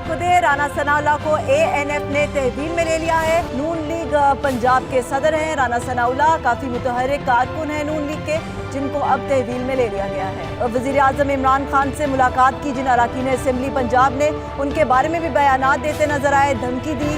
تناقض رانا ثناءاللہ کو ANF نے تحویل میں لے لیا ہے۔ نون لیگ پنجاب کے صدر ہیں رانا ثناءاللہ، کافی متحرک کارکن ہیں نون لیگ کے، جن کو اب تحویل میں لے لیا گیا ہے۔ وزیر اعظم عمران خان سے ملاقات کی جن اراکین اسمبلی پنجاب نے، ان کے بارے میں بھی بیانات دیتے نظر آئے، دھمکی دی۔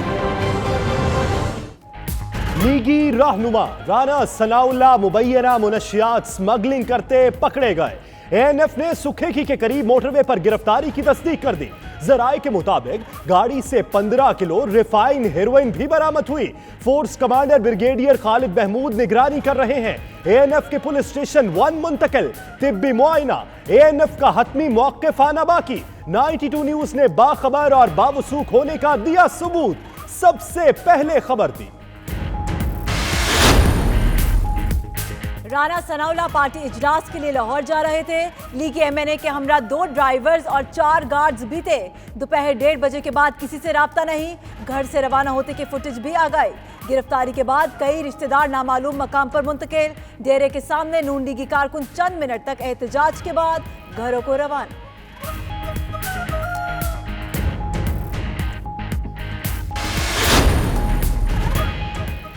لیگی رہنما رانا ثناءاللہ مبینہ منشیات سمگلنگ کرتے پکڑے گئے۔ ANF نے سکھیکی کے قریب موٹر وے پر گرفتاری کی تصدیق کر دی۔ ذرائع کے مطابق گاڑی سے 15 کلو ریفائن ہیروئن بھی برآمد ہوئی۔ فورس کمانڈر بریگیڈیئر خالد محمود نگرانی کر رہے ہیں۔ ANF کے پولیس اسٹیشن 1 منتقل، طبی معائنہ، ANF کا حتمی موقف آنا باقی۔ 92 نیوز نے باخبر اور باوثوق ہونے کا دیا ثبوت، سب سے پہلے خبر دی۔ رانا ثناءاللہ پارٹی اجلاس کے لیے لاہور جا رہے تھے۔ لیگی MNA کے ہمراہ 2 ڈرائیورز اور 4 گارڈز بھی تھے۔ دوپہر 1:30 بجے کے بعد کسی سے رابطہ نہیں، گھر سے روانہ ہوتے کی فوٹیج بھی آ گئی۔ گرفتاری کے بعد کئی رشتہ دار نامعلوم مقام پر منتقل۔ ڈیرے کے سامنے نون لیگی کارکن چند منٹ تک احتجاج کے بعد گھروں کو روانہ۔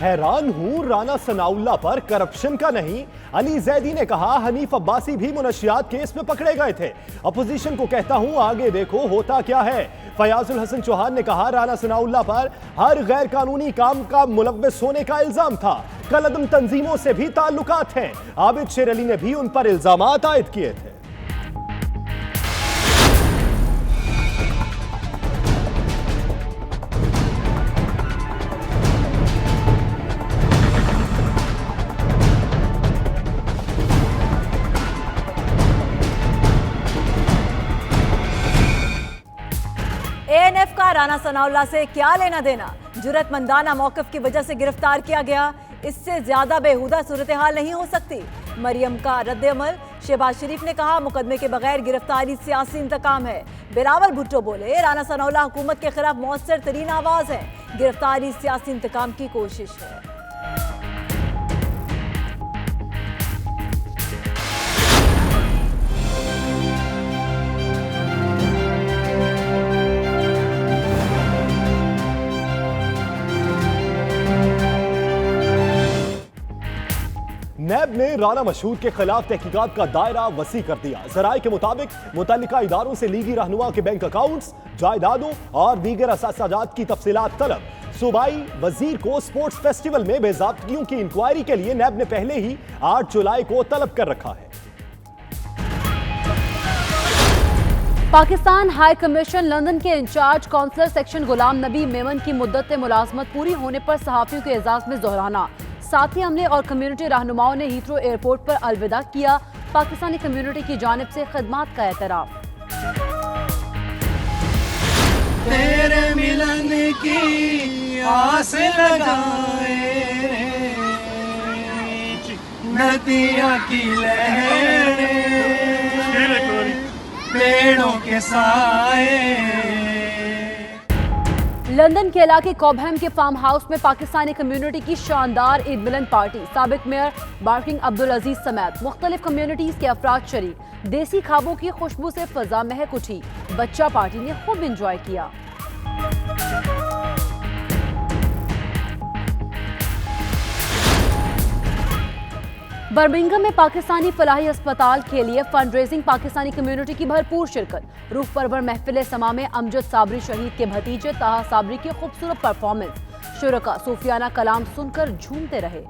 حیران ہوں رانا ثناءاللہ پر کرپشن کا نہیں۔ علی زیدی نے کہا حنیف عباسی بھی منشیات کیس میں پکڑے گئے تھے۔ اپوزیشن کو کہتا ہوں آگے دیکھو ہوتا کیا ہے۔ فیاض الحسن چوہان نے کہا رانا ثناءاللہ پر ہر غیر قانونی کام کا ملوث ہونے کا الزام تھا، کالعدم تنظیموں سے بھی تعلقات ہیں۔ عابد شیر علی نے بھی ان پر الزامات عائد کیے تھے۔ ANF کا رانا ثناءاللہ سے کیا لینا دینا؟ جرأت مندانہ موقف کی وجہ سے گرفتار کیا گیا، اس سے زیادہ بیہودہ صورتحال نہیں ہو سکتی۔ مریم کا رد عمل، شہباز شریف نے کہا مقدمے کے بغیر گرفتاری سیاسی انتقام ہے۔ بلاول بھٹو بولے رانا ثناءاللہ حکومت کے خلاف مؤثر ترین آواز ہے، گرفتاری سیاسی انتقام کی کوشش ہے۔ نیب نے رانا مشہور کے خلاف تحقیقات کا دائرہ وسیع کر دیا۔ ذرائع کے مطابق متعلقہ اداروں سے لیگی رہنما کے بینک اکاؤنٹس، جائیدادوں اور دیگر اثاثات کی تفصیلات طلب۔ صوبائی وزیر کو سپورٹس فیسٹیول میں بے ضابطگیوں کی انکوائری کے لیے نیب نے پہلے ہی 8 جولائی کو طلب کر رکھا ہے۔ پاکستان ہائی کمیشن لندن کے انچارج کونسلر سیکشن غلام نبی میمن کی مدت ملازمت پوری ہونے پر صحافیوں کے اعزاز میں ظہرانہ۔ ساتھی عملے اور کمیونٹی رہنماؤں نے ہیتھرو ایئرپورٹ پر الوداع کیا، پاکستانی کمیونٹی کی جانب سے خدمات کا اعتراف۔ تیرے ملن کی آس لگائے ندیاں کی لہریں پیڑوں کے سائے۔ لندن کے علاقے کوبہم کے فارم ہاؤس میں پاکستانی کمیونٹی کی شاندار عید ملن پارٹی، سابق میئر بارکنگ عبدالعزیز سمیت مختلف کمیونٹیز کے افراد شریک۔ دیسی کھابوں کی خوشبو سے فضا مہک اٹھی، بچہ پارٹی نے خوب انجوائے کیا۔ برمنگھم میں پاکستانی فلاحی اسپتال کے لیے فنڈ ریزنگ، پاکستانی کمیونٹی کی بھرپور شرکت۔ روح پرور محفل سما میں امجد صابری شہید کے بھتیجے طاہا صابری کی خوبصورت پرفارمنس، شرکاء صوفیانہ کلام سن کر جھومتے رہے۔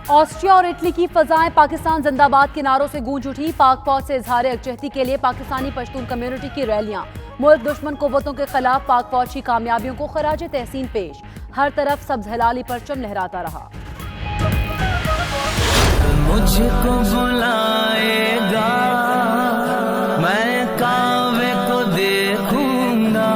آسٹریا اور اٹلی کی فضائیں پاکستان زندہ باد کے نعروں سے گونج اٹھی۔ پاک فوج سے اظہار یکجہتی کے لیے پاکستانی پشتون کمیونٹی کی ریلیاں، ملک دشمن قوتوں کے خلاف پاک فوج کی کامیابیوں کو خراج تحسین پیش، ہر طرف سبز ہلالی پرچم لہراتا رہا۔ مجھ کو بلائے گا میں کعبے کو دیکھوں گا۔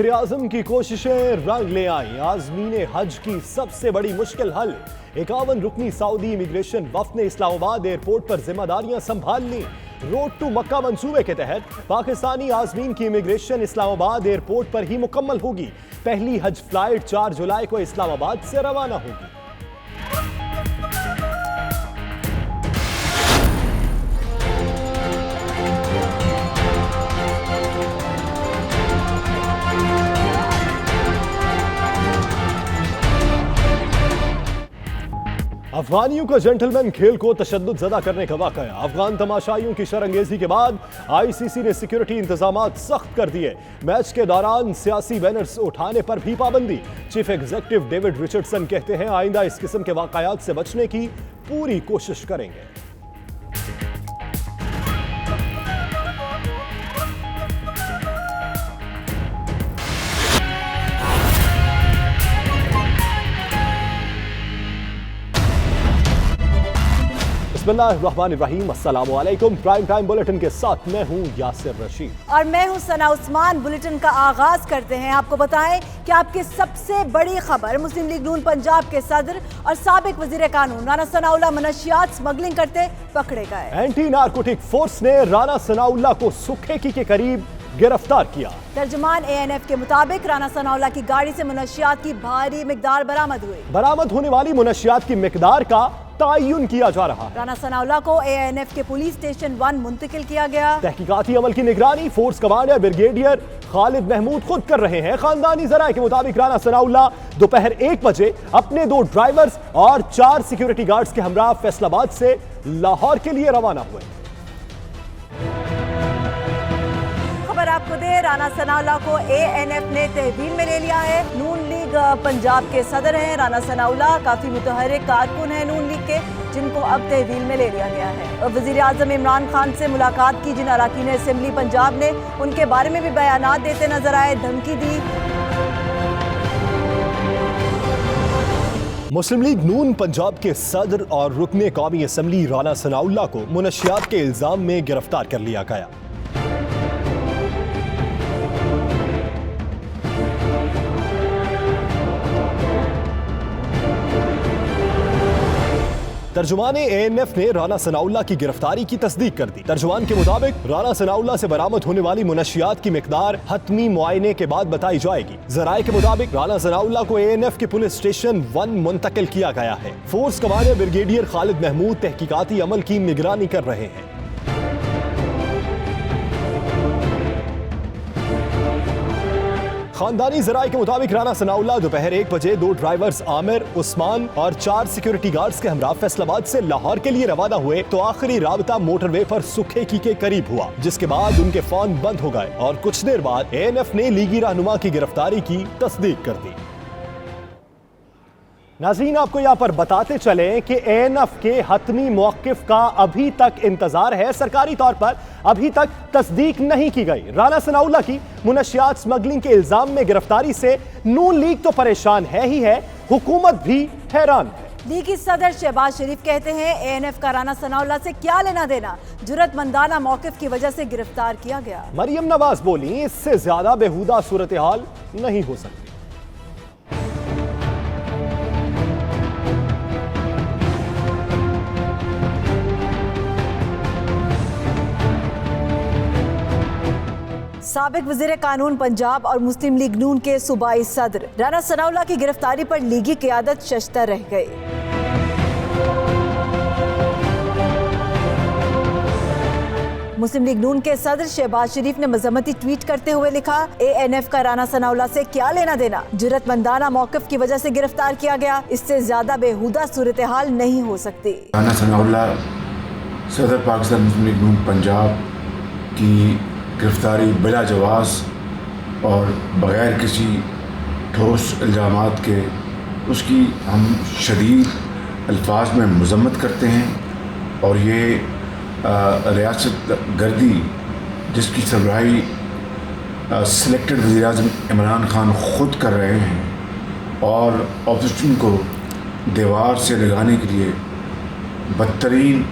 वज़ीर आज़म की कोशिशें रंग ले आईं। आज़मीन हज की सबसे बड़ी मुश्किल हल। 51 रुकनी सऊदी इमिग्रेशन वफ़द ने इस्लामाबाद एयरपोर्ट पर जिम्मेदारियां संभाल ली। रोड टू मक्का मंसूबे के तहत पाकिस्तानी आज़मीन की इमिग्रेशन इस्लामाबाद एयरपोर्ट पर ही मुकम्मल होगी। पहली हज फ्लाइट 4 जुलाई को इस्लामाबाद से रवाना होगी। अफगानियों का जेंटलमैन खेल को तशद्दुद ज़दा करने का वाक़या। अफगान तमाशाइयों की शरंगेजी के बाद आईसीसी ने सिक्योरिटी इंतजामात सख्त कर दिए। मैच के दौरान सियासी बैनर्स उठाने पर भी पाबंदी। चीफ एग्जीक्यूटिव डेविड रिचर्डसन कहते हैं आइंदा इस किस्म के वाक़यात से बचने की पूरी कोशिश करेंगे। बिस्मिल्लाहिर्रहमानिर्रहीम, अस्सलामु अलैकुम। प्राइम टाइम बुलेटिन के साथ मैं हूं यासिर रशीद और मैं हूं सना उस्मान। बुलेटिन का आगाज करते हैं। आपको बताएं कि आपकी सबसे बड़ी खबर, मुस्लिम लीग नून पंजाब के सदर और साबिक वजीर कानून राना सनाउल्लाह मनशियात स्मगलिंग करते पकड़े गए। एंटी नारकोटिक फोर्स ने राना सनाउल्लाह को सुखेकी के करीब गिरफ्तार किया। तर्जुमान ANF के मुताबिक राना सनाउल्लाह की गाड़ी से मुनशियात की भारी मिकदार बरामद हुई। बरामद होने वाली मुनशियात की मिकदार का तयन किया जा रहा है। राना सनाउल्लाह को ANF के पुलिस स्टेशन 1 मुंतकिल किया गया। तहकीकाती अमल की निगरानी force commander brigadier Khalid Mahmood खुद कर रहे हैं। खानदानी जराये के मुताबिक राना सनाउल्लाह दोपहर 1 बजे अपने 2 ड्राइवर्स और 4 सिक्योरिटी गार्ड्स के हमरा फैसलाबाद से लाहौर के लिए रवाना हुए। खबर आपको दे, राना सनाउल्लाह को ANF ने तहवील में ले लिया है। नून लीग पंजाब के सदर हैं राना सनाउल्लाह। काफी मुतहर्रिक कारकुन हैं नून लीग के, जिनको अब तहवील में ले लिया गया है। वजीर आज़म इमरान खान से मुलाकात की। जिन अरकान असेंबली पंजाब ने उनके बारे में भी बयानात देते नजर आए, धमकी दी। मुस्लिम लीग नून पंजाब के सदर और रुकन कौमी असेंबली राना सनाउल्लाह को मुनशियात के इल्जाम में गिरफ्तार कर लिया गया। तर्जुमान ANF ने राना सनाउल्लाह की गिरफ्तारी की तस्दीक कर दी। तर्जुमान के मुताबिक राना सनाउल्लाह से बरामद होने वाली मुनशियात की मिकदार हतमी मुआयने के बाद बताई जाएगी। जराये के मुताबिक राना सनाउल्लाह को ANF के पुलिस स्टेशन 1 मुंतकिल किया गया है। Force commander brigadier Khalid Mahmood तहकीकाती अमल की निगरानी कर रहे हैं। खानदानी जराये के मुताबिक राना सनाउल्लाह दोपहर 1 बजे 2 ड्राइवर्स आमिर, उस्मान और 4 सिक्योरिटी गार्ड्स के हमरा फैसलाबाद से लाहौर के लिए रवाना हुए तो आखिरी राबता मोटरवे पर सुखेकी के करीब हुआ, जिसके बाद उनके फोन बंद हो गए और कुछ देर बाद ANF ने लीगी रहनुमा की गिरफ्तारी की तस्दीक कर दी। नाज़रीन, आपको यहाँ पर बताते चलें कि ANF के हतमी मौक़िफ़ का अभी तक इंतजार है। सरकारी तौर पर अभी तक तस्दीक नहीं की गई। राना सनाउल्लाह की मुनशियात स्मगलिंग के इल्जाम में गिरफ्तारी से नून लीग तो परेशान है ही है, हुकूमत भी हैरान है। लीगी सदर शहबाज शरीफ कहते हैं ANF का राना सनाउल्लाह से क्या लेना देना, जुर्रतमंदाना मौक़िफ़ की वजह से गिरफ्तार किया गया। मरियम नवाज बोली, इससे ज्यादा बेहुदा सूरत हाल नहीं हो सकती। साबिक वजीर कानून पंजाब और मुस्लिम लीग नून के सूबाई सदर राना सनाउल्लाह की गिरफ्तारी पर लीगी क़यादत शश्ता रह गई। मुस्लिम लीग नून के सदर शहबाज शरीफ ने मजम्मती ट्वीट करते हुए लिखा, ANF का राना सनाउल्लाह से क्या लेना देना, जुर्रतमंदाना मौक़िफ़ की वजह से गिरफ्तार किया गया, इससे ज्यादा बेहुदा सूरत हाल नहीं हो सकती। राना सनाउल्लाह सदर पाकिस्तान मुस्लिम लीग नून पंजाब की गिरफ्तारी बिला जवाज़ और बग़ैर किसी ठोस इल्ज़ामात के, उसकी हम शदीद अल्फाज में मज़म्मत करते हैं। और ये रियासत गर्दी जिसकी सरबराही सिलेक्टेड वज़ीर आज़म इमरान खान ख़ुद कर रहे हैं और अपोजिशन को दीवार से लगाने के लिए बदतरीन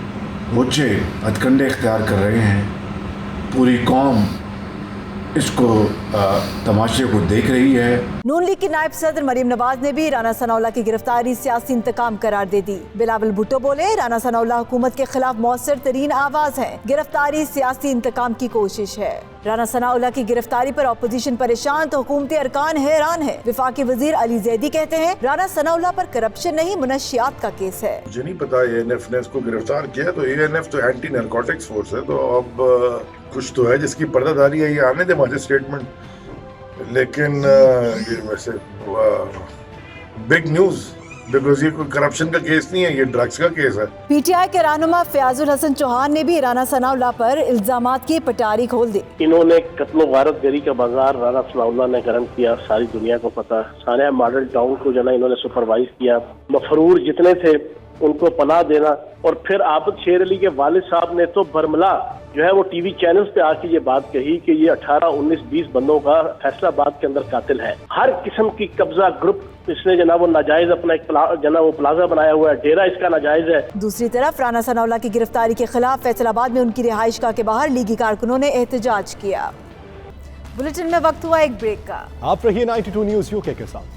वजह हथकंडे इख्तियार कर रहे हैं, पूरी कौम इसको तमाशे को देख रही है। नून लीग की नायब सदर मरीम नवाज ने भी राना सनाउल्लाह की गिरफ्तारी सियासी इंतकाम करार दे दी। बिलावल भुट्टो बोले, राना सनाउल्लाह हुकूमत के खिलाफ मौसर तरीन आवाज है, गिरफ्तारी सियासी इंतकाम की कोशिश है। राना सनाउल्लाह की गिरफ्तारी पर अपोजिशन परेशान तो हुकूमती अरकान हैरान है। वफाकी वजीर अली जैदी कहते हैं, राना सनाउल्लाह पर करप्शन नहीं मुनशियात का केस है। मुझे नहीं पता ANF ने इसको गिरफ्तार किया, तो ANF तो एंटी नारकोटिक्स फोर्स है, तो अब कुछ तो है जिसकी पर्दादारी है, ये आने दे मुझे स्टेटमेंट। लेकिन ये वैसे बिग न्यूज, बिकॉज ये कोई करप्शन का केस नहीं है, ये ड्रग्स का केस है। PTI के रहनुमा फयाजुल हसन चौहान ने भी राना सनाउल्लाह पर इल्जामात की पटारी खोल दी। इन्होंने कत्लो गारत गरी का बाजार राना सनाउल्लाह ने गर्म किया, सारी दुनिया को पता। सानिया मॉडल टाउन को जो ना इन्होंने सुपरवाइज किया, मफरूर जितने थे उनको पनाह देना, और फिर आबद शेर अली के वालिद साहब ने तो बरमला जो है वो टीवी चैनल्स पे आके ये बात कही कि ये 18, 19, 20 बंदों का फैसलाबाद के अंदर कातिल है। हर किस्म की कब्जा ग्रुप इसने जनाब वो नाजायज अपना एक जना वो प्लाजा बनाया हुआ है, डेरा इसका नाजायज है। दूसरी तरफ राना सनाउल्लाह की गिरफ्तारी के खिलाफ फैसलाबाद में उनकी रिहाइश गाह के बाहर लीगी कारकुनों ने एहतजाज किया। बुलेटिन में वक्त हुआ एक ब्रेक का। आप रहिए 92 न्यूज़ UK के साथ।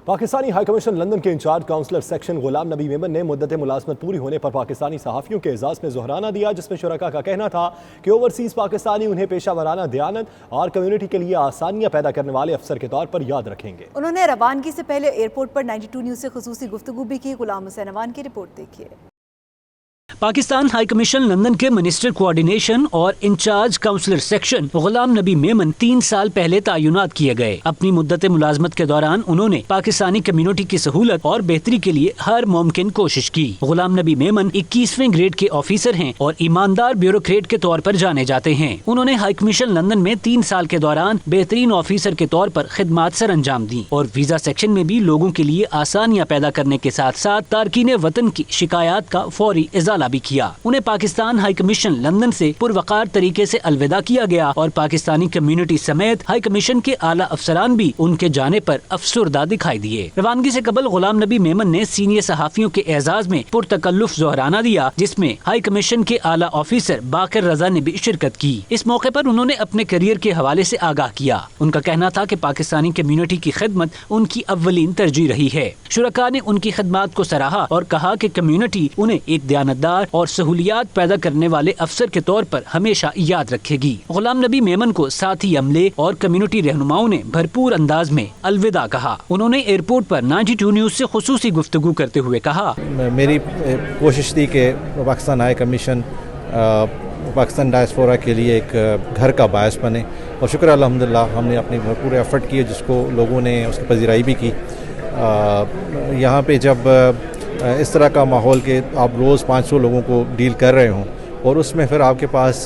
पाकिस्तानी हाई कमीशन लंदन के in charge counsellor section Ghulam Nabi Memon ने मुद्दत मुलाजमत पूरी होने पर पाकिस्तानी सहाफ़ियों के एजाज़ में ज़ोहराना दिया, जिसमें शुरका का कहना था कि ओवरसीज़ पाकिस्तानी उन्हें पेशा वराना दयानत और कम्युनिटी के लिए आसानियाँ पैदा करने वाले अफसर के तौर पर याद रखेंगे। उन्होंने रवानगी से पहले एयरपोर्ट पर 92 न्यूज़ से खुसूसी गुफ्तगू भी की। गुलाम हुसैन अवान की रिपोर्ट देखिए। पाकिस्तान हाई कमीशन लंदन के मिनिस्टर कोऑर्डिनेशन और in charge counsellor section Ghulam Nabi Memon 3 साल पहले तैनात किए गए। अपनी मुद्दत मुलाजमत के दौरान उन्होंने पाकिस्तानी कम्युनिटी की सहूलत और बेहतरी के लिए हर मुमकिन कोशिश की। गुलाम नबी मेमन 21वें ग्रेड के ऑफिसर हैं और ईमानदार ब्यूरोक्रेट के तौर पर जाने जाते हैं। उन्होंने हाई कमीशन लंदन में 3 साल के दौरान बेहतरीन ऑफिसर के तौर पर खिदमात सर अंजाम दी और वीजा सेक्शन में भी लोगों के लिए आसानियाँ पैदा करने के साथ साथ तारकीन वतन की शिकायत का फौरी इजाला भी किया। उन्हें पाकिस्तान हाई कमीशन लंदन से पुरवकार तरीके से अलविदा किया गया और पाकिस्तानी कम्युनिटी समेत हाई कमीशन के आला अफसरान भी उनके जाने पर अफसुर्दा दिखाई दिए। रवानगी से कबल गुलाम नबी मेमन ने सीनियर सहाफियों के एजाज में पुरतकल्लुफ ज़ोहराना दिया, जिसमें हाई कमीशन के आला ऑफिसर बाकर रजा ने भी शिरकत की। इस मौके पर उन्होंने अपने करियर के हवाले से आगाह किया। उनका कहना था कि पाकिस्तानी कम्युनिटी की खिदमत उनकी अव्वलीन तरजीह रही है। शुरका ने उनकी खिदमत को सराहा और कहा कि कम्युनिटी उन्हें एक दयानतदार और सहूलियात पैदा करने वाले अफसर के तौर पर हमेशा याद रखेगी। गुलाम नबी मेमन को साथी अमले और कम्युनिटी रहनुमाओं ने भरपूर अंदाज में अलविदा कहा। उन्होंने एयरपोर्ट पर 92 न्यूज़ से खुसूसी गुफ्तगू करते हुए कहा, मेरी कोशिश थी कि Pakistan high commission Pakistan diaspora के लिए एक घर का बायस बने और शुक्र अल्हम्दुलिल्लाह हमने अपनी भरपूर एफर्ट किए, जिसको लोगों ने उसकी पजीराई भी की। यहाँ पे जब इस तरह का माहौल कि आप रोज़ 500 लोगों को डील कर रहे हों और उसमें फिर आपके पास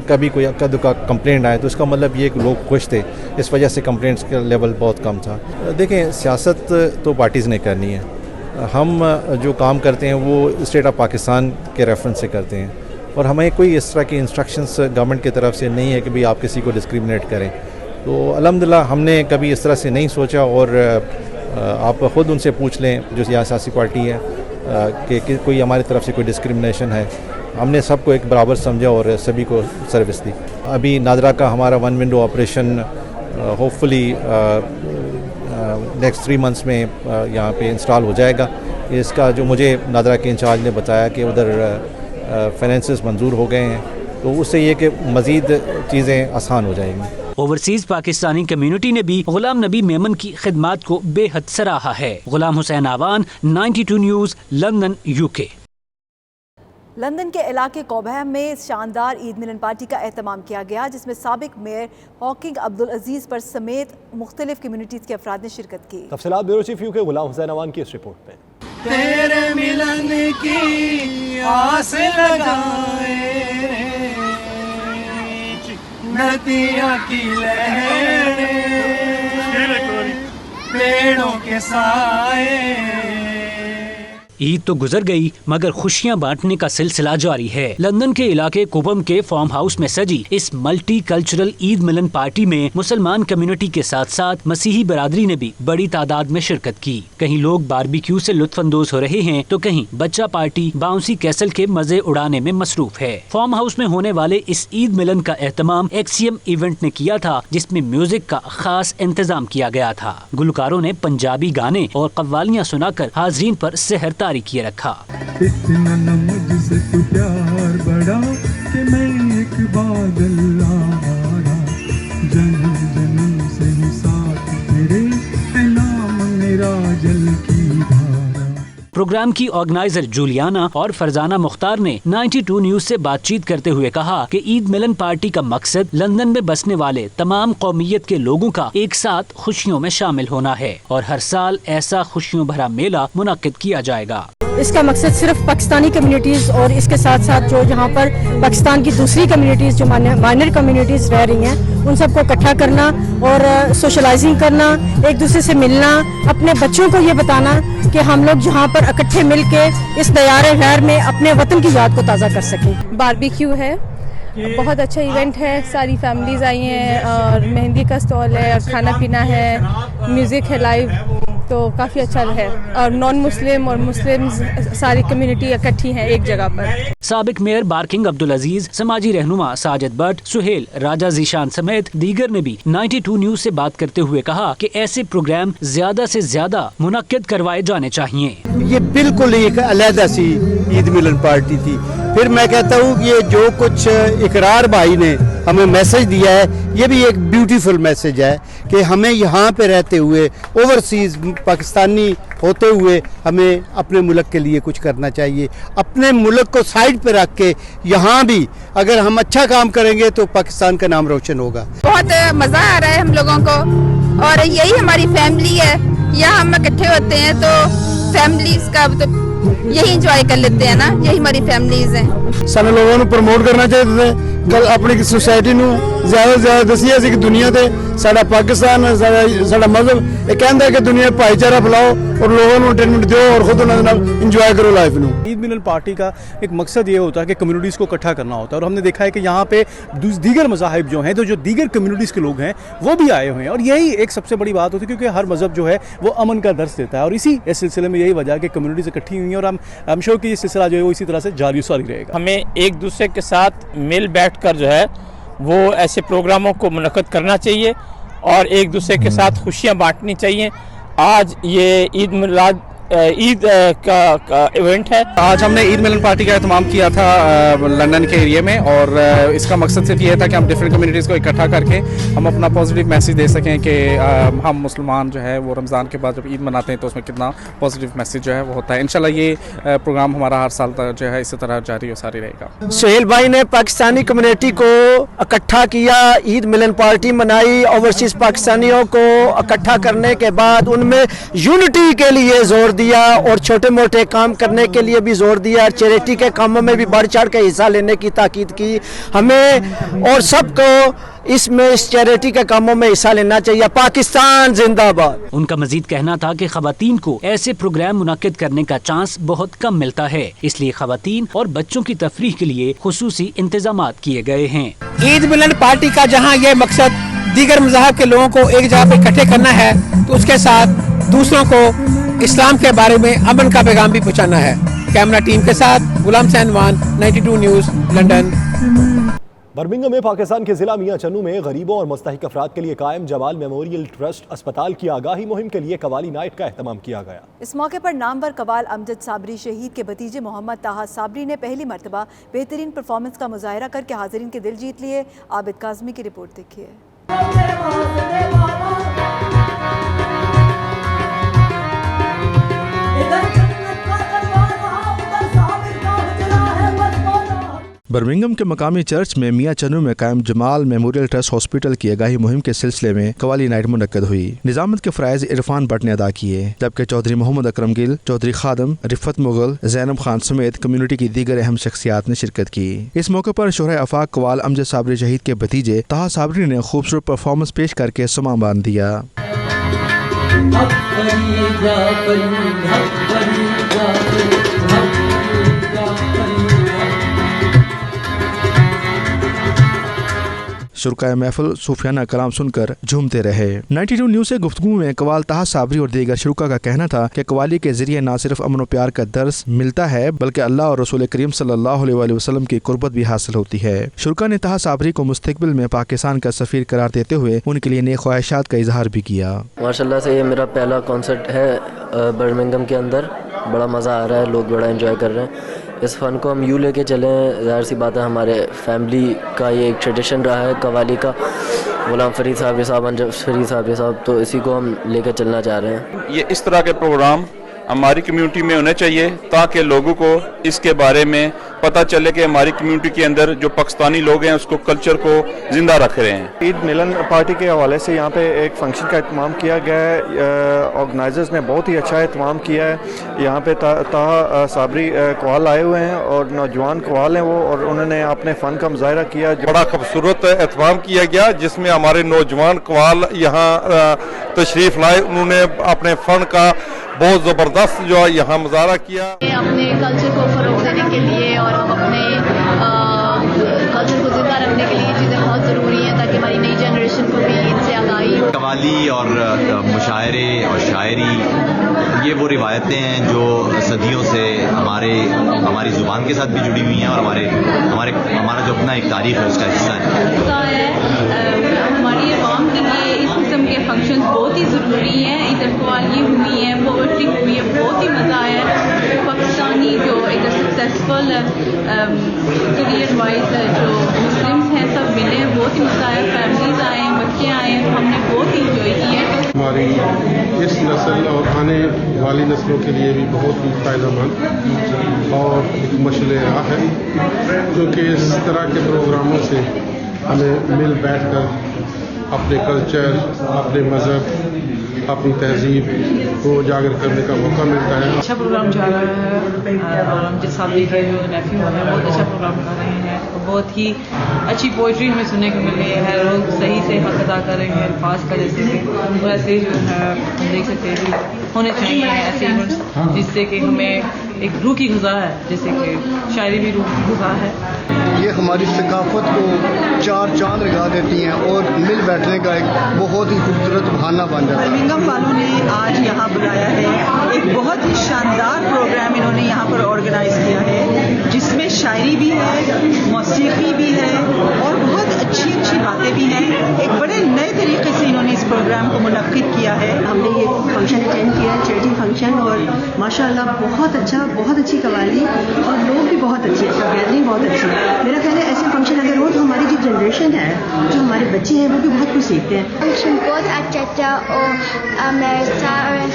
कभी कोई कद का कंप्लेंट आए, तो इसका मतलब ये कि लोग खुश थे। इस वजह से कंप्लेंट्स का लेवल बहुत कम था। देखें, सियासत तो पार्टीज़ ने करनी है। हम जो काम करते हैं वो स्टेट ऑफ पाकिस्तान के रेफरेंस से करते हैं और हमें कोई इस तरह की इंस्ट्रक्शंस गवर्नमेंट की तरफ से नहीं है कि भाई आप किसी को डिस्क्रिमिनेट करें। तो अल्हम्दुलिल्लाह हमने कभी इस तरह से नहीं सोचा और आप ख़ुद उनसे पूछ लें जो सियासी पार्टी है कि कोई हमारी तरफ से कोई डिस्क्रिमिनेशन है। हमने सबको एक बराबर समझा और सभी को सर्विस दी। अभी नादरा का हमारा 1 window operation hopefully next 3 months में यहाँ पे इंस्टॉल हो जाएगा। इसका जो मुझे नादरा के इंचार्ज ने बताया कि उधर फाइनेंसेस मंजूर हो गए हैं, तो उससे ये कि मज़ीद चीज़ें आसान हो जाएंगी। ओवरसीज पाकिस्तानी कम्युनिटी ने भी गुलाम नबी मेमन की खिदमत को बेहद सराहा है। गुलाम हुसैन आवान, 92 न्यूज़, लंदन, UK। लंदन के इलाके कोबहम में शानदार ईद मिलन पार्टी का एहतमाम किया गया, जिसमें साबिक मेयर हॉकिंग अब्दुल अजीज पर समेत मुख्तलिफ कम्युनिटीज़ के अफराद ने शिरकत की। तफसीलात bureau chief UK Ghulam Hussain Awan की इस रिपोर्ट में। तेरे मिलन की आस लगाए नदियाँ की लहरें पेड़ों के साए। عید تو گزر گئی مگر خوشیاں بانٹنے کا سلسلہ جاری ہے۔ لندن کے علاقے کوبم کے فارم ہاؤس میں سجی اس ملٹی کلچرل عید ملن پارٹی میں مسلمان کمیونٹی کے ساتھ ساتھ مسیحی برادری نے بھی بڑی تعداد میں شرکت کی۔ کہیں لوگ باربیکیو سے لطف اندوز ہو رہے ہیں تو کہیں بچہ پارٹی باؤنسی کیسل کے مزے اڑانے میں مصروف ہے۔ فارم ہاؤس میں ہونے والے اس عید ملن کا اہتمام ایکسیم ایونٹ نے کیا تھا، جس میں میوزک کا خاص انتظام کیا گیا تھا۔ گلوکاروں نے پنجابی گانے اور قوالیاں سنا کر حاضرین پر سحر طاری کیے رکھا۔ اتنا نہ مجھ سے تو پیار بڑا کہ میں ایک بادل آوارا، جنم جنم سے ہوں ساتھ تیرے، اے نام میرا جل کی دھارا۔ پروگرام کی آرگنائزر جولیانا اور فرزانہ مختار نے 92 نیوز سے بات چیت کرتے ہوئے کہا کہ عید ملن پارٹی کا مقصد لندن میں بسنے والے تمام قومیت کے لوگوں کا ایک ساتھ خوشیوں میں شامل ہونا ہے اور ہر سال ایسا خوشیوں بھرا میلہ منعقد کیا جائے گا۔ اس کا مقصد صرف پاکستانی کمیونٹیز اور اس کے ساتھ ساتھ جو یہاں پر پاکستان کی دوسری کمیونٹیز جو مائنر کمیونٹیز رہ رہی ہیں ان سب کو اکٹھا کرنا اور سوشلائزنگ کرنا، ایک دوسرے سے ملنا، اپنے بچوں کو یہ بتانا کہ ہم لوگ یہاں پر اکٹھے مل کے اس دیار غیر میں اپنے وطن کی یاد کو تازہ کر سکیں۔ باربیکیو ہے، بہت اچھا ایونٹ ہے، ساری فیملیز آئی ہیں اور مہندی کا اسٹال ہے اور کھانا پینا ہے، میوزک ہے لائیو، تو کافی اچھا ہے اور نان مسلم اور مسلم ساری کمیونٹی اکٹھی ہیں ایک جگہ پر۔ سابق میئر بارکنگ عبدالعزیز، سماجی رہنما ساجد بٹ، سہیل، راجہ ذیشان سمیت دیگر نے بھی 92 نیوز سے بات کرتے ہوئے کہا کہ ایسے پروگرام زیادہ سے زیادہ منعقد کروائے جانے چاہیے۔ یہ بالکل ایک علیحدہ سی عید ملن پارٹی تھی۔ پھر میں کہتا ہوں کہ یہ جو کچھ اقرار بھائی نے ہمیں میسج دیا ہے یہ بھی ایک بیوٹیفل میسج ہے کہ ہمیں یہاں پہ رہتے ہوئے اوورسیز پاکستانی ہوتے ہوئے ہمیں اپنے ملک کے لیے کچھ کرنا چاہیے، اپنے ملک کو سائڈ پہ رکھ کے یہاں بھی اگر ہم اچھا کام کریں گے تو پاکستان کا نام روشن ہوگا۔ بہت مزہ آ رہا ہے ہم لوگوں کو اور یہی ہماری فیملی ہے، یہاں ہم اکٹھے ہوتے ہیں تو فیملیز کا یہی انجوائے کر لیتے ہیں نا، یہی ہماری فیملیز ہیں۔ سارے لوگوں کو پروموٹ کرنا چاہیے کل اپنی سوسائٹی نو زیادہ سے زیادہ دسیے کہ دنیا تے ساڈا پاکستان ساڈا مذہب یہ کہندا ہے کہ دنیا بھائی چارہ پھیلاؤ اور لوگوں کو انٹرٹینمنٹ دیو اور خود انہاں نال انجوائے کرو لائف نو۔ عید ملن پارٹی کا ایک مقصد یہ ہوتا ہے کہ کمیونٹیز کو اکٹھا کرنا ہوتا ہے اور ہم نے دیکھا ہے کہ یہاں پہ دیگر مذاہب جو ہیں تو جو دیگر کمیونٹیز کے لوگ ہیں وہ بھی آئے ہوئے ہیں اور یہی ایک سب سے بڑی بات ہوتی ہے کیونکہ ہر مذہب جو ہے وہ امن کا درس دیتا ہے اور اسی سلسلے میں یہی وجہ ہے کہ کمیونٹیز اکٹھی ہوئی ہیں اور ہم شور کہ یہ سلسلہ جو ہے وہ اسی طرح سے جاری و ساری رہے گا۔ ہمیں ایک دوسرے کے ساتھ مل بیٹھ کر جو ہے وہ ایسے پروگراموں کو منعقد کرنا چاہیے اور ایک دوسرے کے ساتھ خوشیاں بانٹنی چاہیے۔ آج یہ عید کا ایونٹ ہے۔ آج ہم نے عید ملن پارٹی کا اہتمام کیا تھا لندن کے ایریے میں اور اس کا مقصد صرف یہ تھا کہ ہم ڈفرینٹ کمیونٹیز کو اکٹھا کر کے ہم اپنا پازیٹیو میسیج دے سکیں کہ ہم مسلمان جو ہے وہ رمضان کے بعد جب عید مناتے ہیں تو اس میں کتنا پازیٹیو میسیج جو ہے وہ ہوتا ہے۔ انشاءاللہ یہ پروگرام ہمارا ہر سال تک جو ہے اسی طرح جاری و ساری رہے گا۔ سہیل بھائی نے پاکستانی کمیونٹی کو اکٹھا کیا، عید ملن پارٹی منائی، اوورسیز پاکستانیوں کو اکٹھا کرنے کے بعد ان میں یونٹی کے لیے زور دیا اور چھوٹے موٹے کام کرنے کے لیے بھی زور دیا، چیریٹی کے کاموں میں بھی بڑھ چڑھ کے حصہ لینے کی تاکید کی۔ ہمیں اور سب کو اس چیریٹی کے کاموں میں حصہ لینا چاہیے۔ پاکستان زندہ باد۔ ان کا مزید کہنا تھا کہ خواتین کو ایسے پروگرام منعقد کرنے کا چانس بہت کم ملتا ہے، اس لیے خواتین اور بچوں کی تفریح کے لیے خصوصی انتظامات کیے گئے ہیں۔ عید ملن پارٹی کا جہاں یہ مقصد دیگر مذاہب کے لوگوں کو ایک جگہ پہ اکٹھے کرنا ہے تو اس کے ساتھ دوسروں کو اسلام کے بارے میں امن کا پیغام بھی پہنچانا ہے۔ کیمرہ ٹیم کے ساتھ غلام سینوان، 92 نیوز، لندن۔ برمنگھم میں پاکستان کے ضلع میاں چنو میں غریبوں اور مستحق افراد کے لیے قائم جمال میموریل ٹرسٹ اسپتال کی آگاہی مہم کے لیے قوالی نائٹ کا اہتمام کیا گیا۔ اس موقع پر نامور قوال امجد صابری شہید کے بھتیجے محمد طاہر صابری نے پہلی مرتبہ بہترین پرفارمنس کا مظاہرہ کر کے حاضرین کے دل جیت لیے۔ عابد کاظمی کی رپورٹ دیکھیے۔ برمنگھم کے مقامی چرچ میں میاں چنو میں قائم جمال میموریل ٹرسٹ ہاسپٹل کی آگاہی مہم کے سلسلے میں قوالی نائٹ منعقد ہوئی۔ نظامت کے فرائض عرفان بٹ نے ادا کیے جبکہ چودھری محمد اکرم گل، چودھری خادم، رفت مغل، زینب خان سمیت کمیونٹی کی دیگر اہم شخصیات نے شرکت کی۔ اس موقع پر شہرائے آفاق قوال امجد صابری شہید کے بھتیجے طاہر صابری نے خوبصورت پرفارمنس پیش کر کے سماں باندھ دیا۔ शुरकाए महफिल सूफियाना कलाम सुनकर झूमते रहे। 92 न्यूज़ से गुफ्तगू में कवाल ताहा साबरी और दीगर शुरका का कहना था कि कवाली के जरिए न सिर्फ अमन और प्यार का दर्स मिलता है बल्कि अल्लाह और रसूल करीम सल्लल्लाहु अलैहि वसल्लम की कुर्बत भी हासिल होती है। शुरका ने ताहा साबरी को मुस्तकबिल में पाकिस्तान का सफीर करार देते हुए उनके लिए नेक ख्वाहिशात का इजहार भी किया। माशाल्लाह से ये मेरा पहला कॉन्सर्ट है बर्मिंघम के अंदर, बड़ा मज़ा आ रहा है, लोग बड़ा एंजॉय कर रहे हैं। इस फ़न को हम यूँ लेके चलें, ज़ाहिर सी बात है हमारे फैमिली का ये एक ट्रेडिशन रहा है कवाली का, गुलाम फरीद साहब, अंजम फरीद साहब, तो इसी को हम लेकर चलना चाह रहे हैं। ये इस तरह के प्रोग्राम हमारी कम्युनिटी में होने चाहिए ताकि लोगों को इसके बारे में पता चले कि हमारी कम्युनिटी के अंदर जो पाकिस्तानी लोग हैं उसको कल्चर को जिंदा रख रहे हैं। ईद मिलन पार्टी के हवाले से यहाँ पे एक फंक्शन का इत्माम किया गया है। ऑर्गेनाइजर्स ने बहुत ही अच्छा इत्माम किया है। यहाँ पे ताहा साबरी कवाल आए हुए हैं और नौजवान कवाल हैं वो, और उन्होंने अपने फ़न का मुजाहरा किया। बड़ा खूबसूरत इत्माम किया गया जिसमें हमारे नौजवान कवाल यहाँ तशरीफ़ लाए, उन्होंने अपने फ़न का बहुत ज़बरदस्त जो है यहाँ मुजाहरा किया। अपने कल्चर को फ़रोग़ देने के लिए और हम अपने कल्चर को जिंदा रखने के लिए ये चीज़ें बहुत ज़रूरी हैं ताकि हमारी नई जनरेशन को भी इनसे आगाही हो। कवाली और मुशायरे और शायरी ये वो रिवायतें हैं जो सदियों से हमारी ज़ुबान के साथ भी जुड़ी हुई हैं और हमारा जो अपना एक तारीख़ है उसका हिस्सा है। हमारी आवाम के लिए इस किस्म के फंक्शन बहुत ही ज़रूरी हैं। इधर कवाली हुई है, पोएट्री हुई है, बहुत ही मज़ा आया है। पाकिस्तानी जो इधर सक्सेसफुल करियर वाइज जो मुस्लिम्स हैं सब मिले, बहुत ही मज़ा आया। फैमिलीज आए, बच्चे आए, हमने बहुत ही इंजॉय किया। हमारी इस नस्ल और आने वाली नस्लों के लिए भी बहुत ही फ़ायदेमंद और एक मशअल राह है, क्योंकि इस तरह के प्रोग्रामों से हमें मिल बैठ कर अपने कल्चर, अपने मज़हब, अपनी तहजीब को उजागर करने का मौका मिलता है। अच्छा प्रोग्राम जा रहा है और हम जिस साहब के जो नेफ्यू हैं बहुत अच्छा प्रोग्राम कर रहे हैं। बहुत ही अच्छी पोइट्री हमें सुनने को मिल रही है, लोग सही से हक अदा कर रहे हैं अल्फाज का जैसे कि, और ऐसे जो है हम देख सकते हैं कि होने चाहिए ऐसे इवेंट्स जिससे कि हमें एक रूह की ग़िज़ा है, जैसे कि शायरी भी रूह की ग़िज़ा है। ये हमारी सकाफत को चार चांद लगा देती हैं और मिल बैठने का एक बहुत ही खूबसूरत बहाना बन जाता है। बर्मिंघम वालों ने आज यहाँ बुलाया है, एक बहुत ही शानदार प्रोग्राम इन्होंने यहाँ पर ऑर्गेनाइज किया है जिसमें शायरी भी है, मौसीकी भी है और बहुत अच्छी अच्छी बातें भी हैं। एक बड़े नए तरीके से इन्होंने इस प्रोग्राम को मुनक्किद किया है। हमने ये फंक्शन अटेंड किया, चैरिटी फंक्शन, और माशाल्लाह बहुत अच्छा, बहुत अच्छी कवाली और लोग भी बहुत अच्छे, गैदरिंग बहुत अच्छी है। मेरा ख्याल है ऐसे फंक्शन अगर हो तो हमारी जो जनरेशन है, जो हमारे बच्चे हैं, वो भी बहुत कुछ सीखते हैं। फंक्शन बहुत अच्छा और मेरे सारे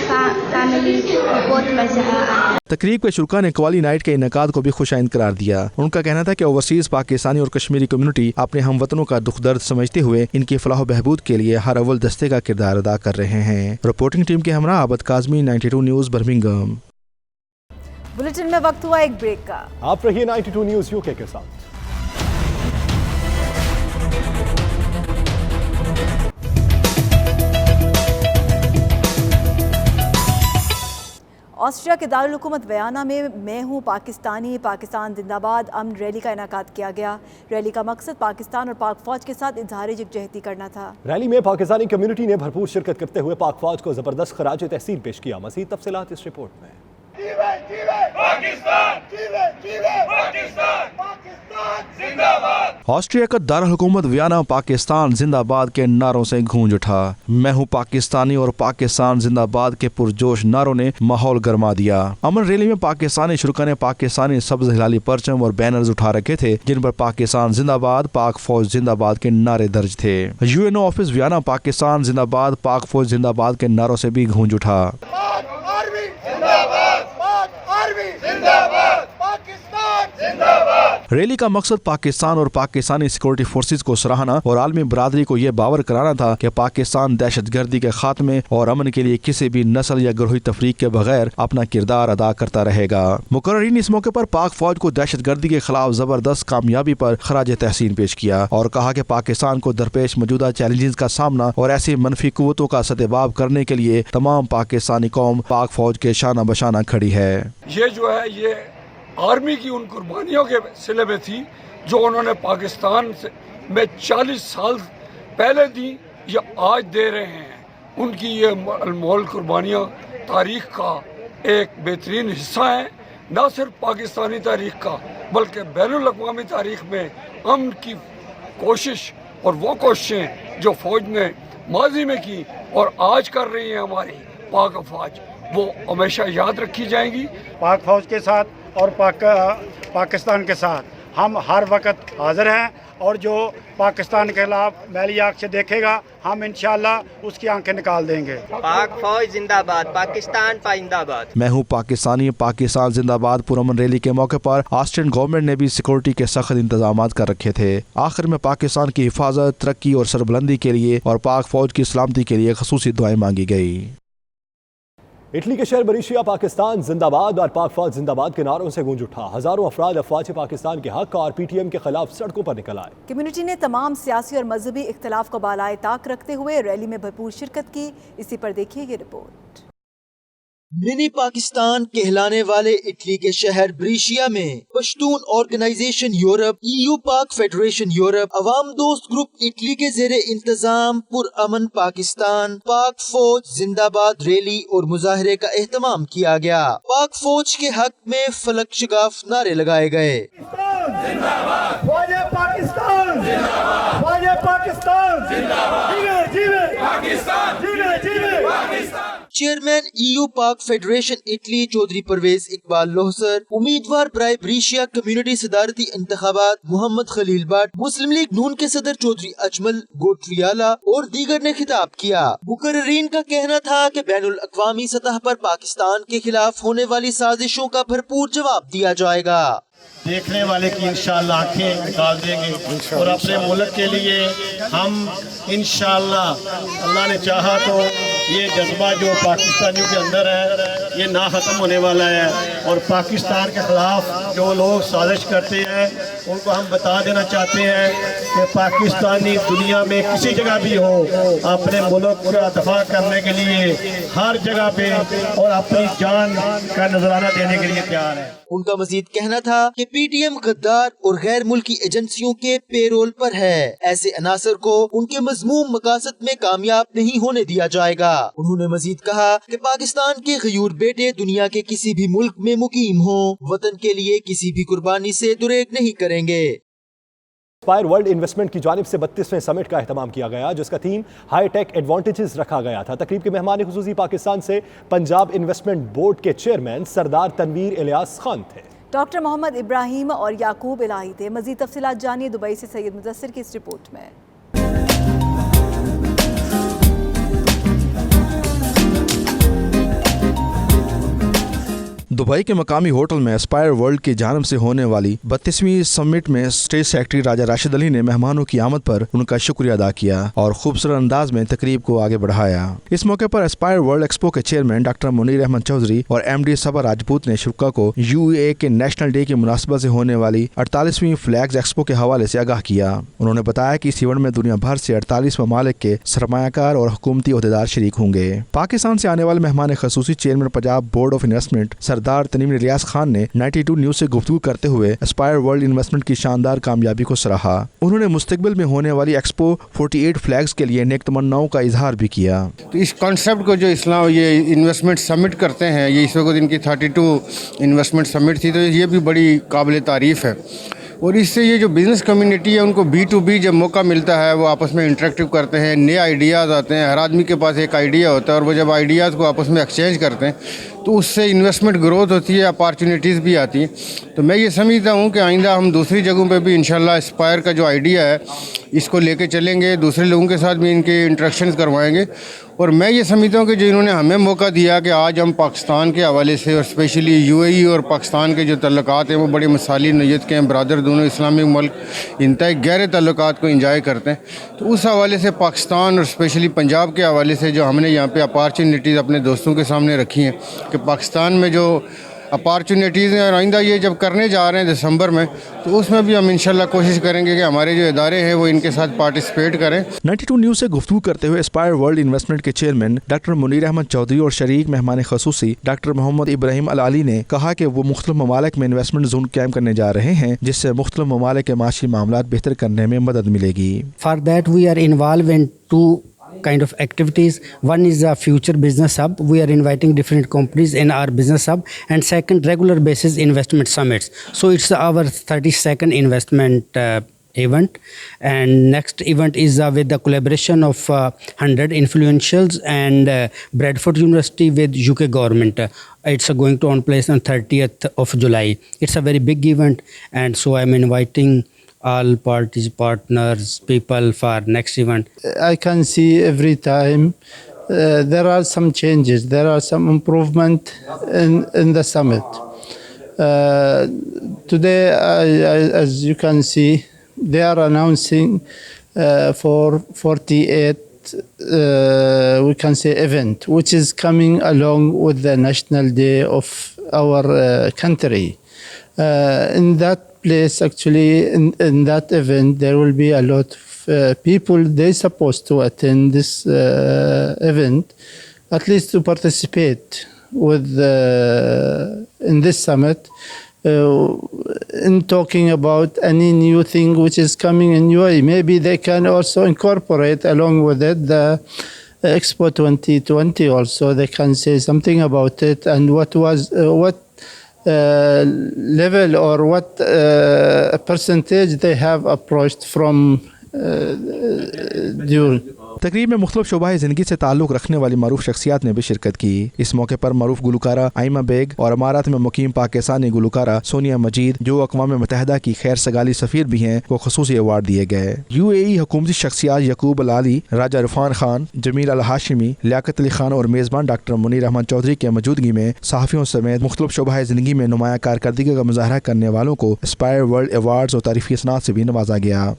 फैमिली बहुत मज़ा आया। तकरीब के शुरका ने कवाली नाइट के इनेकाद को भी खुशाइंद करार दिया। उनका कहना था कि ओवरसीज पाकिस्तानी और कश्मीरी कम्युनिटी अपने हमवतनों का दुख दर्द समझते हुए इनकी फलाह बहबूद के लिए हर अव्वल दस्ते का किरदार अदा कर रहे हैं। रिपोर्टिंग टीम के हमरा आबद काजमी, 92 न्यूज़ बर्मिंघम। बुलेटिन में वक्त हुआ एक ब्रेक का। आप रहिए 92 न्यूज़ यूके के साथ। ऑस्ट्रिया के दारुल हुकूमत वियना में मैं हूँ पाकिस्तानी, पाकिस्तान जिंदाबाद अमन रैली का इनेकाद किया गया। रैली का मकसद पाकिस्तान और पाक फौज के साथ इजहार यकजहती करना था। रैली में पाकिस्तानी कम्युनिटी ने भरपूर शिरकत करते हुए पाक फौज को जबरदस्त खराज तहसीन पेश किया। मज़ीद तफसीलात इस रिपोर्ट में। ऑस्ट्रिया का दारुल हुकूमत वियना पाकिस्तान जिंदाबाद के नारों से गूंज उठा। मैं हूँ पाकिस्तानी और पाकिस्तान जिंदाबाद के पुरजोश नारों ने माहौल गर्मा दिया। अमन रैली में पाकिस्तानी शुरका ने पाकिस्तानी सब्ज हिलाली परचम और बैनर्स उठा रखे थे जिन पर पाकिस्तान जिंदाबाद, पाक फौज जिंदाबाद के नारे दर्ज थे। यूएनओ ऑफिस वियना पाकिस्तान जिंदाबाद, पाक फौज जिंदाबाद के नारों से भी गूंज उठा। रैली का मकसद पाकिस्तान और पाकिस्तानी सिक्योरिटी फोर्सेज को सराहना और आलमी बरादरी को यह बावर कराना था कि पाकिस्तान दहशतगर्दी के खात्मे और अमन के लिए किसी भी नस्ल या ग्रोही तफरीक के बगैर अपना किरदार अदा करता रहेगा। मुकर्रीन इस मौके पर पाक फौज को दहशतगर्दी के खिलाफ जबरदस्त कामयाबी पर खराज तहसीन पेश किया और कहा कि पाकिस्तान को दरपेश मौजूदा चैलेंजेस का सामना और ऐसी मनफी कुव्वतों का सदेबाब करने के लिए तमाम पाकिस्तानी कौम पाक फौज के शाना बशाना खड़ी है। ये जो है ये आर्मी की उन कुर्बानियों के सिले में थी जो उन्होंने पाकिस्तान میں 40 سال پہلے دی یا آج دے رہے ہیں. ان کی یہ انمول قربانیاں تاریخ کا ایک بہترین حصہ ہیں، نہ صرف پاکستانی تاریخ کا بلکہ بین الاقوامی تاریخ میں امن کی کوشش اور وہ کوششیں جو فوج نے ماضی میں کی اور آج کر رہی ہیں ہماری پاک افواج، وہ ہمیشہ یاد رکھی جائیں گی. پاک فوج کے ساتھ اور پاکستان کے ساتھ ہم ہر وقت حاضر ہیں، اور جو پاکستان کے خلاف میلی آنکھ سے دیکھے گا ہم انشاءاللہ اس کی آنکھیں نکال دیں گے. پاک فوج زندہ باد، پاکستان پائندہ باد. میں ہوں پاکستانی، پاکستان زندہ باد پرامن ریلی کے موقع پر آسٹریلین گورنمنٹ نے بھی سیکورٹی کے سخت انتظامات کر رکھے تھے. آخر میں پاکستان کی حفاظت، ترقی اور سربلندی کے لیے اور پاک فوج کی سلامتی کے لیے خصوصی دعائیں مانگی گئی. اٹلی کے شہر بریشیا پاکستان زندہ باد اور پاک فوج زندہ باد کے نعروں سے گونج اٹھا. ہزاروں افراد افواج پاکستان کے حق اور پی ٹی ایم کے خلاف سڑکوں پر نکل آئے. کمیونٹی نے تمام سیاسی اور مذہبی اختلاف کو بالائے طاق رکھتے ہوئے ریلی میں بھرپور شرکت کی. اسی پر دیکھیے یہ رپورٹ. منی پاکستان کہلانے والے اٹلی کے شہر بریشیا میں پشتون آرگنائزیشن یورپ، EU پاک فیڈریشن یورپ، عوام دوست گروپ اٹلی کے زیر انتظام پرامن پاکستان پاک فوج زندہ باد ریلی اور مظاہرے کا اہتمام کیا گیا. پاک فوج کے حق میں فلک شگاف نعرے لگائے گئے. چیئرمین EU پاک فیڈریشن اٹلی چودھری پرویز اقبال لوہسر، امیدوار برائے بریشیا کمیونٹی صدارتی انتخابات محمد خلیل بٹ، مسلم لیگ نون کے صدر چودھری اجمل گوٹریالا اور دیگر نے خطاب کیا. مقررین کا کہنا تھا کہ بین الاقوامی سطح پر پاکستان کے خلاف ہونے والی سازشوں کا بھرپور جواب دیا جائے گا. دیکھنے والے کی انشاءاللہ آنکھیں نکال دیں گے اور اپنے ملک کے لیے ہم انشاءاللہ اللہ نے چاہا تو یہ جذبہ جو پاکستانیوں کے اندر ہے یہ نہ ختم ہونے والا ہے. اور پاکستان کے خلاف جو لوگ سازش کرتے ہیں ان کو ہم بتا دینا چاہتے ہیں کہ پاکستانی دنیا میں کسی جگہ بھی ہو اپنے ملک کا دفاع کرنے کے لیے ہر جگہ پہ اور اپنی جان کا نذرانہ دینے کے لیے تیار ہے. ان کا مزید کہنا تھا کہ پی ٹی ایم غدار اور غیر ملکی ایجنسیوں کے پے رول پر ہے. ایسے عناصر کو ان کے مذموم مقاصد میں کامیاب نہیں ہونے دیا جائے گا. انہوں نے مزید کہا کہ پاکستان کے غیور بیٹے دنیا کے کسی بھی ملک میں مقیم ہوں، وطن کے لیے کسی بھی قربانی سے دریغ نہیں کریں گے. اسپائر ورلڈ انویسٹمنٹ کی جانب سے 32ویں سمٹ کا اہتمام کیا گیا جس کا تھیم ہائی ٹیک ایڈوانٹیجز رکھا گیا تھا. تقریب کے مہمان خصوصی پاکستان سے پنجاب انویسٹمنٹ بورڈ کے چیئرمین سردار تنویر الیاس خان تھے. ڈاکٹر محمد ابراہیم اور یعقوب الہی تھے. مزید تفصیلات جانیے دبئی سے سید مدثر کی اس رپورٹ میں. دبئی کے مقامی ہوٹل میں اسپائر ورلڈ کی جانب سے ہونے والی 32ویں سمٹ میں اسٹیٹ سیکرٹری راجہ راشد علی نے مہمانوں کی آمد پر ان کا شکریہ ادا کیا اور خوبصورت انداز میں تقریب کو آگے بڑھایا. اس موقع پر اسپائر ورلڈ ایکسپو کے چیئرمین ڈاکٹر منیر احمد چودھری اور MD صبا راجپوت نے شرکا کو UAE کے نیشنل ڈے کی مناسبت سے ہونے والی 48ویں فلیگز ایکسپو کے حوالے سے آگاہ کیا. انہوں نے بتایا کہ اس ایونٹ میں دنیا بھر سے 48 ممالک کے سرمایہ کار اور حکومتی عہدیدار شریک ہوں گے. پاکستان سے آنے والے مہمان خصوصی chairman Punjab board of investment سردار تنویر الیاس خان نے 92 نیوز سے گفتگو کرتے ہوئے اسپائر ورلڈ انویسٹمنٹ کی شاندار کامیابی کو سراہا. انہوں نے مستقبل میں ہونے والی ایکسپو 48 فلیگز کے لیے نیک تمناؤں کا اظہار بھی کیا. تو اس کانسیپٹ کو جو اسلام یہ انویسٹمنٹ سمٹ کرتے ہیں، یہ اس وقت ان کی 32 انویسٹمنٹ سمٹ تھی، تو یہ بھی بڑی قابل تعریف ہے. اور اس سے یہ جو بزنس کمیونٹی ہے ان کو B2B جب موقع ملتا ہے وہ آپس میں انٹریکٹیو کرتے ہیں، نئے آئیڈیاز آتے ہیں. ہر آدمی کے پاس ایک آئیڈیا ہوتا ہے اور وہ جب آئیڈیاز کو آپس میں ایکسچینج کرتے ہیں تو اس سے انویسٹمنٹ گروتھ ہوتی ہے، اپارچونیٹیز بھی آتی ہیں. تو میں یہ سمجھتا ہوں کہ آئندہ ہم دوسری جگہوں پہ بھی انشاءاللہ اسپائر کا جو آئیڈیا ہے اس کو لے کے چلیں گے، دوسرے لوگوں کے ساتھ بھی ان کے انٹریکشنز کروائیں گے. اور میں یہ سمجھتا ہوں کہ جو انہوں نے ہمیں موقع دیا کہ آج ہم پاکستان کے حوالے سے اور اسپیشلی UAE اور پاکستان کے جو تعلقات ہیں وہ بڑے مثالی نوعیت کے ہیں. برادر دونوں اسلامی ملک انتہائی گہرے تعلقات کو انجوائے کرتے ہیں. تو اس حوالے سے پاکستان اور اسپیشلی پنجاب کے حوالے سے جو ہم نے یہاں پہ اپارچونیٹیز اپنے دوستوں کے سامنے رکھی ہیں کہ پاکستان میں جو अपॉर्चुनिटीज़ हैं और आइंदा ये जब करने जा रहे हैं दिसंबर में, तो उसमें भी हम इंशाल्लाह कोशिश करेंगे कि हमारे जो इदारे हैं वो इनके साथ पार्टिसिपेट करें। 92 न्यूज़ से गुफ्तगू करते हुए एस्पायर वर्ल्ड इन्वेस्टमेंट के चेयरमैन डॉक्टर मुनीर अहमद चौधरी और शरीक मेहमान खसूसी डॉक्टर मोहम्मद इब्राहिम अल आली ने कहा कि वो मुख्तलिफ ममालिक में इन्वेस्टमेंट जोन कायम करने जा रहे हैं, जिससे मुख्तलिफ ममालिक के माशी मामलात बेहतर करने में मदद मिलेगी। For that we are involved in two kind of activities. One is a future business hub. We are inviting different companies in our business hub, and second, regular basis investment summits. So it's our 32nd investment event, and next event is with the collaboration of 100 influentials and Bradford University with UK government. It's going to on place on 30th of July. It's a very big event, and so I'm inviting all parties, partners, people for next event. I can see every time there are some changes, there are some improvement in the summit. Today, as you can see, they are announcing for 48 we can say event, which is coming along with the National Day of our country. In that place, actually, in that event, there will be a lot of people. They supposed to attend this event, at least to participate with in this summit, in talking about any new thing which is coming in UAE. Maybe they can also incorporate along with it the Expo 2020. Also, they can say something about it and what level or what percentage they have approached from during. तकरीब में मुख्तलिफ शोबाए ज़िंदगी से ताल्लुक़ रखने वाली मरूफ शख्सियात ने भी शिरकत की। इस मौके पर मरूफ गुलकारा आइमा बेग और अमारात में मुकीम पाकिस्तानी गुलकारा सोनिया मजीद, जो अक़वाम मुत्तहिदा की खैर सगाली सफ़ीर भी हैं, को ख़ुसूसी अवार्ड दिए गए। UAE हुकूमती शख्सियात यकूब अल आली, राजा इरफान खान, जमील अल हाशिमी, लियाकत अली खान और मेज़बान डॉक्टर मुनीर अहमद चौधरी के मौजूदगी में सहाफ़ियों समेत मुख्तलिफ शोबाए ज़िंदगी में नुमायाँ कारकर्दगी का मुज़ाहरा करने वालों को एस्पायर वर्ल्ड अवार्ड्स और तारीफ़ी सनात से भी नवाजा गया।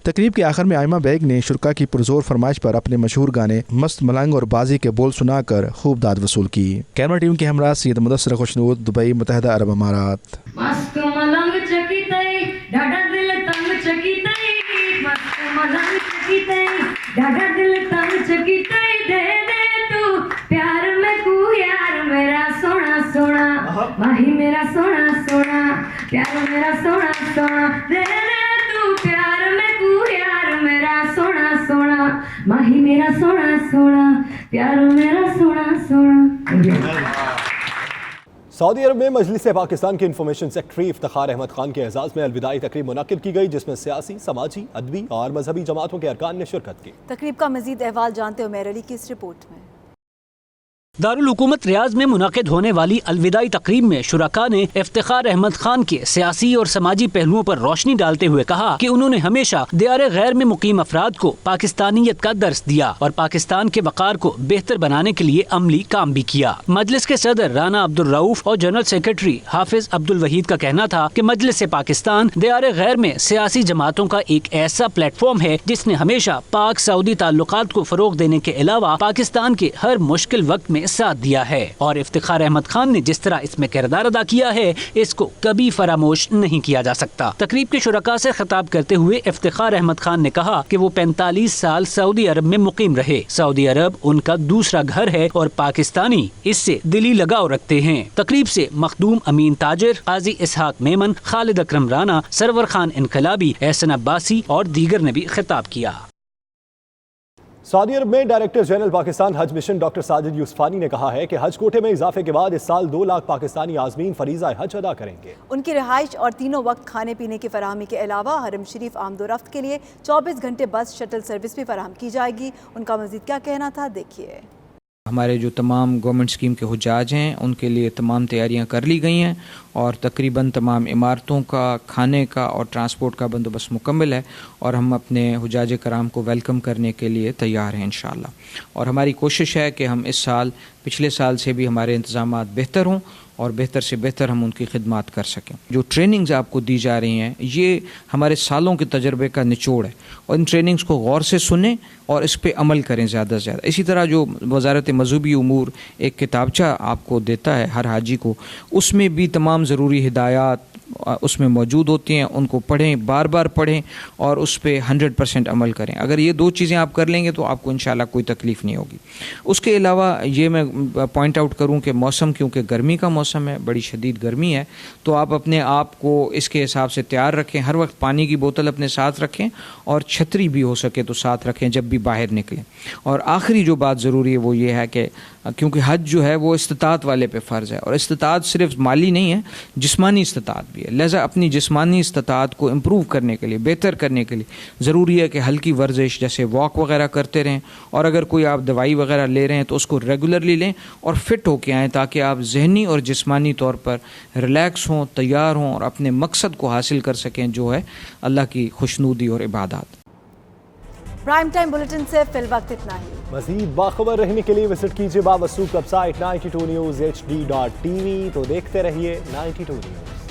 तकरीब के आखिर में आइमा बेग ने शुरका की पुरजोर फरमाइश पर अपने मशहूर गाने मस्त मलंग और बाजी के बोल सुनाकर खूब दाद वसूल की। कैमरा टीम के हमरा सैयद मुदस्सिर खुशनूद, दुबई, मुत्तहिदा अरब अमारात। मस्त मलंग चकीतई डाडा दिल तंग चकीतई, मस्त मलंग चकीतई डाडा दिल तंग चकीतई, दे दे तू प्यार में कू यार मेरा सोना सोना, माही मेरा सोना सोना, प्यार मेरा सोना सोना, दे दे तू प्यार में कू यार मेरा सोना सोना, माही मेरा सोना सोना, प्यार मेरा सोना सोना। सऊदी अरब में मजलिस पाकिस्तान के इंफॉर्मेशन सेक्रेटरी इफ्तिखार अहमद खान के एजाज़ में अलविदाई तकरीब मुनक्किद की गई, जिसमें सियासी, समाजी, अदबी और मजहबी जमातों के अरकान ने शिरकत की। तकरीब का मजीद अहवाल जानते उमैर अली की इस रिपोर्ट में। दारुल हुकूमत रियाज में मुनाकिद होने वाली अलविदाई तकरीब में शुरका ने इफ्तिखार अहमद खान के सियासी और समाजी पहलुओं पर रोशनी डालते हुए कहा कि उन्होंने हमेशा दियारे गैर में मुकीम अफराद को पाकिस्तानियत का दर्स दिया और पाकिस्तान के वक़ार को बेहतर बनाने के लिए अमली काम भी किया। मजलिस के सदर राना अब्दुल रऊफ और जनरल सेक्रेटरी हाफिज अब्दुल वहीद का कहना था कि मजलिस पाकिस्तान दियारे गैर में सियासी जमातों का एक ऐसा प्लेटफॉर्म है जिसने हमेशा पाक सऊदी ताल्लुकात को फरोग देने के अलावा पाकिस्तान के हर मुश्किल वक्त में साथ दिया है और इफ्तिखार अहमद खान ने जिस तरह इसमें किरदार अदा किया है इसको कभी फरामोश नहीं किया जा सकता। तकरीब के शुरका से खिताब करते हुए इफ्तिखार अहमद खान ने कहा कि वो 45 साल सऊदी अरब में मुकीम रहे। सऊदी अरब उनका दूसरा घर है और पाकिस्तानी इससे दिली लगाव रखते हैं। तकरीब से मखदूम अमीन ताजिर, काजी इसहाक मेमन, खालिद अकरम राना, सरवर खान इनकलाबी, एहसन अब्बासी और दीगर ने भी खिताब किया। सऊदी अरब में डायरेक्टर जनरल पाकिस्तान हज मिशन डॉक्टर साजिद यूसुफानी ने कहा है कि हज कोटे में इजाफे के बाद इस साल 2 लाख पाकिस्तानी आज़मीन फरीज़ा हज अदा करेंगे। उनकी रिहाइश और तीनों वक्त खाने पीने की फराहमी के अलावा हरम शरीफ आमदोरफ्त के लिए 24 घंटे बस शटल सर्विस भी फराहम की जाएगी। उनका मज़ीद क्या कहना था, देखिए। हमारे जो तमाम गवर्नमेंट स्कीम के हुजाज हैं उनके लिए तमाम तैयारियां कर ली गई हैं और तकरीबन तमाम इमारतों का, खाने का और ट्रांसपोर्ट का बंदोबस्त मुकम्मल है और हम अपने हुजाज कराम को वेलकम करने के लिए तैयार हैं इंशाअल्लाह। और हमारी कोशिश है कि हम इस साल पिछले साल से भी हमारे इंतज़ामात बेहतर हों और बेहतर से बेहतर हम उनकी खिदमत कर सकें। जो ट्रेनिंग्स आपको दी जा रही हैं ये हमारे सालों के तजर्बे का निचोड़ है और इन ट्रेनिंग्स को गौर से सुनें और इस पर अमल करें ज़्यादा से ज़्यादा। इसी तरह जो वज़ारत मज़हबी उमूर एक किताबचा आपको देता है हर हाजी को, उसमें भी तमाम ज़रूरी हिदायत उसमें मौजूद होती हैं, उनको पढ़ें, बार बार पढ़ें और उस पर 100% अमल करें। अगर ये दो चीज़ें आप कर लेंगे तो आपको इंशाल्लाह कोई तकलीफ़ नहीं होगी। उसके अलावा ये मैं पॉइंट आउट करूं कि मौसम, क्योंकि गर्मी का मौसम है, बड़ी शदीद गर्मी है, तो आप अपने आप को इसके हिसाब से तैयार रखें। हर वक्त पानी की बोतल अपने साथ रखें और छतरी भी हो सके तो साथ रखें जब भी बाहर निकलें। और आखिरी जो बात ज़रूरी है वो ये है कि क्योंकि हज जो है वो इस्तिताअत वाले पे फ़र्ज़ है और इस्तिताअत सिर्फ माली नहीं है, जिस्मानी इस्तिताअत भी है। लिहाजा अपनी जिस्मानी इस्तिताअत को इम्प्रूव करने के लिए, बेहतर करने के लिए ज़रूरी है कि हल्की वर्जिश जैसे वॉक वगैरह करते रहें और अगर कोई आप दवाई वगैरह ले रहे हैं तो उसको रेगुलरली लें और फिट होके आएँ ताकि आप जहनी और जिस्मानी तौर पर रिलैक्स हों, तैयार हों और अपने मकसद को हासिल कर सकें जो है अल्लाह की खुशनूदी और इबादत। प्राइम टाइम बुलेटिन से फिलवक्त इतना ही। मज़ीद बाखबर रहने के लिए विजिट कीजिए बावसूख वेबसाइट 92news HD.tv। तो देखते रहिए 92 न्यूज़।